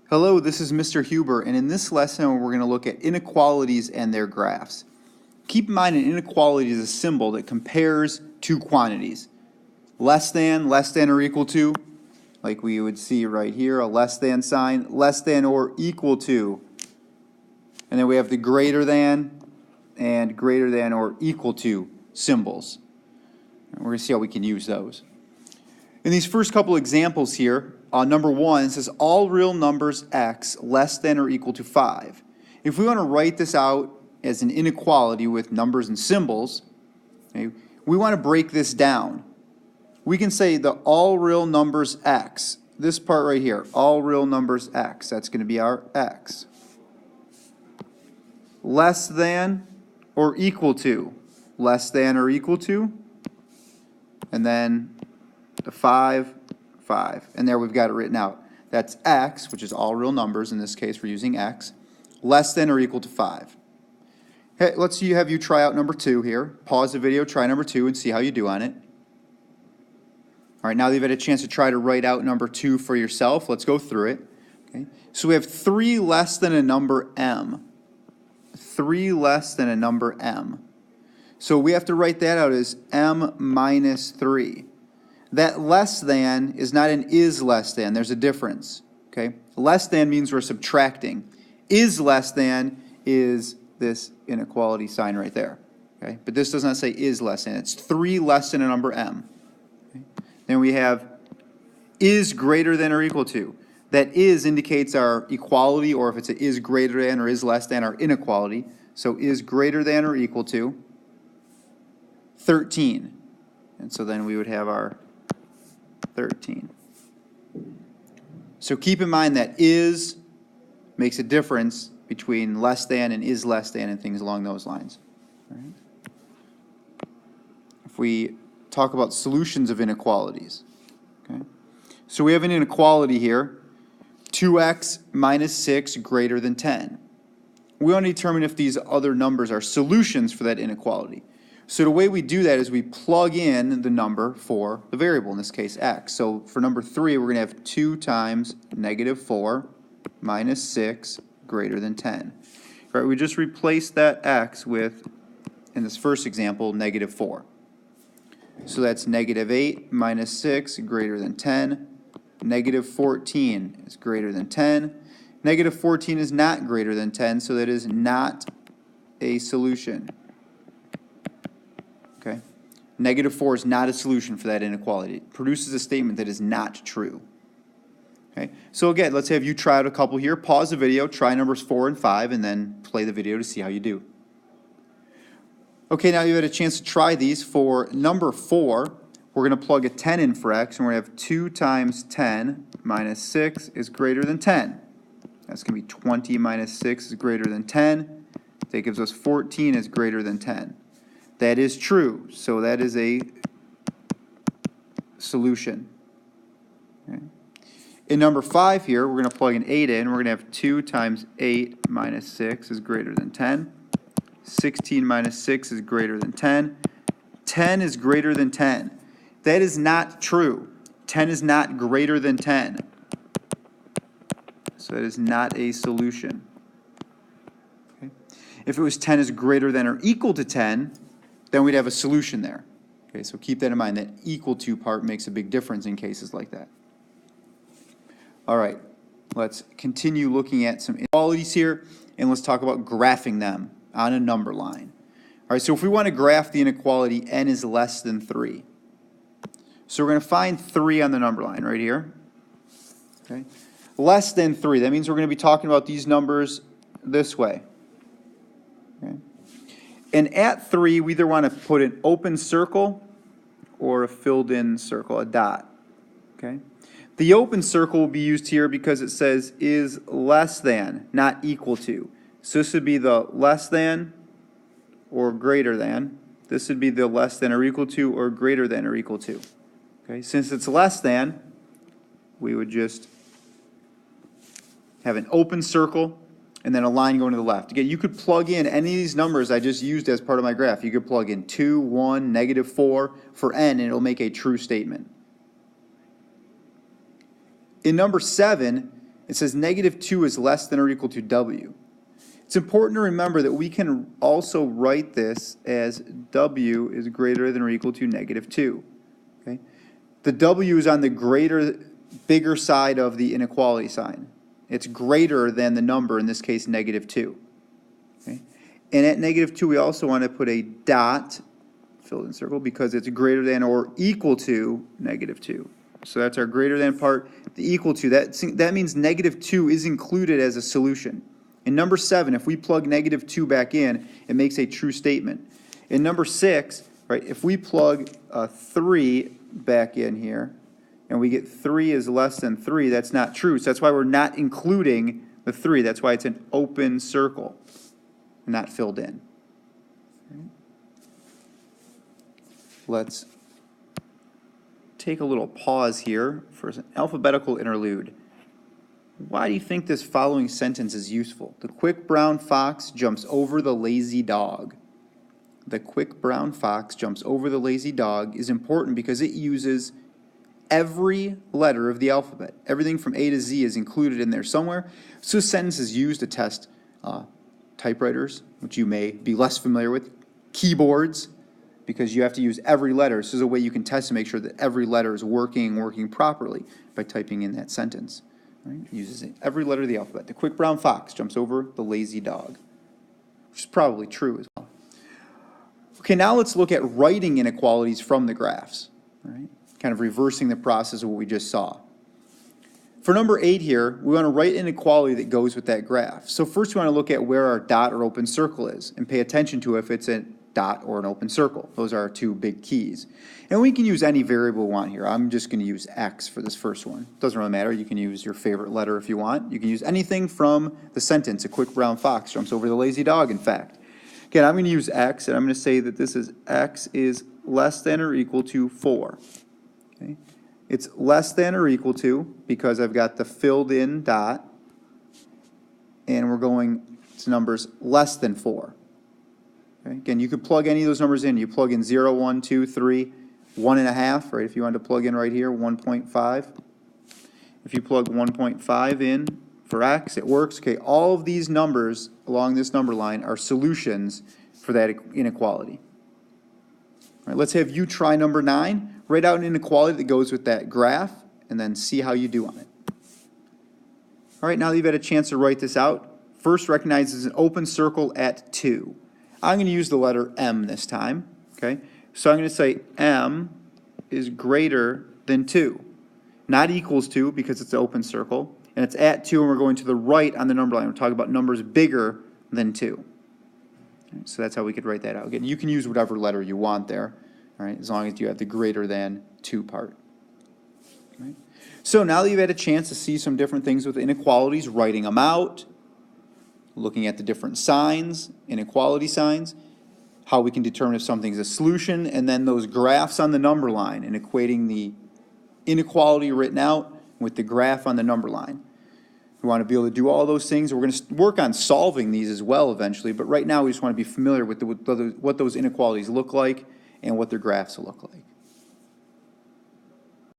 Hello, this is Mr. Huber, and in this lesson we're going to look at inequalities and their graphs. Keep in mind an inequality is a symbol that compares two quantities. Less than or equal to, like we would see right here, a less than sign, less than or equal to. And then we have the greater than and greater than or equal to symbols. And we're going to see how we can use those. In these first couple examples here, number one, it says all real numbers x less than or equal to 5. If we want to write this out as an inequality with numbers and symbols, okay, we want to break this down. We can say the all real numbers x, this part right here, all real numbers x, that's going to be our x, less than or equal to, less than or equal to, and then the 5, and there we've got it written out. That's x, which is all real numbers. In this case, we're using x, less than or equal to 5. Hey, let's have you try out number 2 here. Pause the video, try number 2, and see how you do on it. All right, now that you've had a chance to try to write out number 2 for yourself, let's go through it. Okay. So we have 3 less than a number m. 3 less than a number m. So we have to write that out as m minus 3. That less than is not an is less than. There's a difference. Okay? Less than means we're subtracting. Is less than is this inequality sign right there. Okay? But this does not say is less than. It's 3 less than a number m. Okay? Then we have is greater than or equal to. That is indicates our equality, or if it's a is greater than or is less than, our inequality. So is greater than or equal to 13. And so then we would have our 13. So keep in mind that is makes a difference between less than and is less than and things along those lines. All right. If we talk about solutions of inequalities, okay? So we have an inequality here, 2x minus 6 greater than 10. We want to determine if these other numbers are solutions for that inequality. So the way we do that is we plug in the number for the variable, in this case x. So for number 3, we're going to have 2 times negative 4 minus 6 greater than 10. All right, we just replace that x with, in this first example, negative 4. So that's negative 8 minus 6 greater than 10. Negative 14 is greater than 10. Negative 14 is not greater than 10, so that is not a solution. Okay? Negative 4 is not a solution for that inequality. It produces a statement that is not true. Okay? So again, let's have you try out a couple here. Pause the video, try numbers 4 and 5, and then play the video to see how you do. Okay, now you've had a chance to try these. For number 4, we're going to plug a 10 in for x, and we're going to have 2 times 10 minus 6 is greater than 10. That's going to be 20 minus 6 is greater than 10. That gives us 14 is greater than 10. That is true, so that is a solution. Okay. In number 5 here, we're going to plug an 8 in. We're going to have 2 times 8 minus 6 is greater than 10. 16 minus 6 is greater than 10. 10 is greater than 10. That is not true. 10 is not greater than 10. So that is not a solution. Okay. If it was 10 is greater than or equal to 10, then we'd have a solution there. Okay, so keep that in mind. That equal to part makes a big difference in cases like that. All right, let's continue looking at some inequalities here, and let's talk about graphing them on a number line. All right, so if we want to graph the inequality n is less than 3, so we're going to find 3 on the number line right here. Okay, less than 3, that means we're going to be talking about these numbers this way. Okay. And at 3, we either want to put an open circle or a filled-in circle, a dot. Okay. The open circle will be used here because it says is less than, not equal to. So this would be the less than or greater than. This would be the less than or equal to or greater than or equal to. Okay. Since it's less than, we would just have an open circle and then a line going to the left. Again, you could plug in any of these numbers I just used as part of my graph. You could plug in 2, 1, negative 4 for n, and it'll make a true statement. In number 7, It says negative 2 is less than or equal to W. It's important to remember that we can also write this as W is greater than or equal to negative 2. Okay? The W is on the bigger side of the inequality sign. It's greater than the number, in this case, negative 2. Okay? And at negative 2, we also want to put a dot, filled in circle, because it's greater than or equal to negative 2. So that's our greater than part. The equal to, that means negative 2 is included as a solution. In number 7, if we plug negative 2 back in, it makes a true statement. In number 6, right, if we plug 3 back in here, and we get 3 is less than 3, that's not true. So that's why we're not including the 3. That's why it's an open circle, not filled in. Let's take a little pause here for an alphabetical interlude. Why do you think this following sentence is useful? The quick brown fox jumps over the lazy dog. The quick brown fox jumps over the lazy dog is important because it uses every letter of the alphabet. Everything from A to Z is included in there somewhere. So this sentence is used to test typewriters, which you may be less familiar with, keyboards, because you have to use every letter. So there's a way you can test to make sure that every letter is working properly by typing in that sentence. Right? It uses every letter of the alphabet. The quick brown fox jumps over the lazy dog, which is probably true as well. Okay, now let's look at writing inequalities from the graphs. Right? Kind of reversing the process of what we just saw. For number 8 here, we want to write an inequality that goes with that graph. So first we want to look at where our dot or open circle is and pay attention to if it's a dot or an open circle. Those are our two big keys. And we can use any variable we want here. I'm just going to use X for this first one. Doesn't really matter. You can use your favorite letter if you want. You can use anything from the sentence, a quick brown fox jumps over the lazy dog, in fact. Again, I'm going to use X, and I'm going to say that this is X is less than or equal to 4. Okay? It's less than or equal to because I've got the filled in dot, and we're going to numbers less than 4. Okay? Again, you could plug any of those numbers in. You plug in 0, 1, 2, 3, 1.5, right? If you wanted to plug in right here, 1.5. If you plug 1.5 in for X, it works. Okay, all of these numbers along this number line are solutions for that inequality. All right, let's have you try number 9. Write out an inequality that goes with that graph, and then see how you do on it. All right, now that you've had a chance to write this out, first recognize it's an open circle at 2. I'm going to use the letter M this time, okay? So I'm going to say M is greater than 2. Not equals 2 because it's an open circle, and it's at 2, and we're going to the right on the number line. We're talking about numbers bigger than 2. Right, so that's how we could write that out. Again, you can use whatever letter you want there, all right, as long as you have the greater than 2 part. Right? So now that you've had a chance to see some different things with inequalities, writing them out, looking at the different signs, inequality signs, how we can determine if something's a solution, and then those graphs on the number line and equating the inequality written out with the graph on the number line. We want to be able to do all those things. We're going to work on solving these as well eventually, but right now we just want to be familiar with what those inequalities look like and what their graphs will look like.